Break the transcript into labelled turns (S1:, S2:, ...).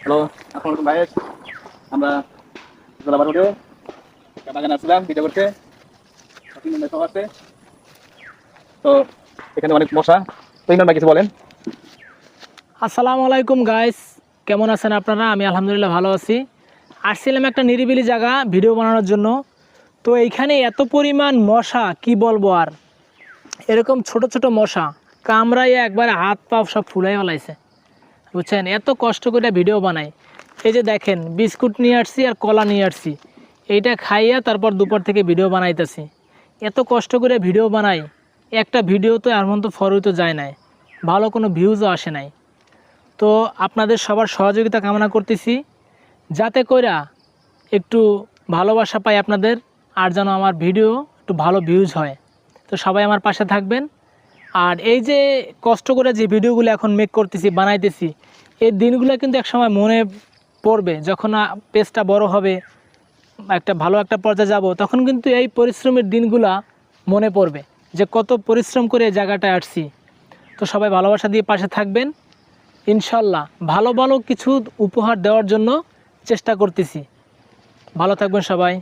S1: Hello, আসসালামু আলাইকুম ভাই। আমরা গোলাবারুডে একটা বাগানে আসছিলাম ভিডিও করতে। 3 জন সহ আছে। তো এখানে অনেক মশা। তো ইমরান ভাই কিছু বলেন।
S2: আসসালামু আলাইকুম গাইস, কেমন আছেন আপনারা? আমি আলহামদুলিল্লাহ ভালো আছি। আসছিলাম একটা নিরিবিলি জায়গা ভিডিও বানানোর জন্য। তো এইখানে এত পরিমাণ মশা কি বলবো আর, এরকম ছোট ছোট মশা কামড়াইয়া একবার হাত পা সব ফুলাই ফেলাইছে, বুঝছেন? এত কষ্ট করে ভিডিও বানাই। এই যে দেখেন, বিস্কুট নিয়ে আসছি আর কলা নিয়ে আসছি, এইটা খাইয়া তারপর দুপুর থেকে ভিডিও বানাইতেছি। এত কষ্ট করে ভিডিও বানাই, একটা ভিডিও তো এমন তো ফরই তো যায় নাই, ভালো কোনো ভিউজও আসে নাই। তো আপনাদের সবার সহযোগিতা কামনা করতেছি, যাতে কইরা একটু ভালোবাসা পাই আপনাদের, আর যেন আমার ভিডিও একটু ভালো ভিউজ হয়। তো সবাই আমার পাশে থাকবেন। আর এই যে কষ্ট করে যে ভিডিওগুলো এখন মেক করতেছি, বানাইতেছি, এই দিনগুলো কিন্তু একসময় মনে পড়বে, যখন পেজটা বড় হবে, একটা ভালো একটা পর্যায়ে যাব, তখন কিন্তু এই পরিশ্রমের দিনগুলা মনে পড়বে, যে কত পরিশ্রম করে এই জায়গাটায় আসছি। তো সবাই ভালোবাসা দিয়ে পাশে থাকবেন। ইনশাল্লাহ ভালো ভালো কিছু উপহার দেওয়ার জন্য চেষ্টা করতেছি। ভালো থাকবেন সবাই।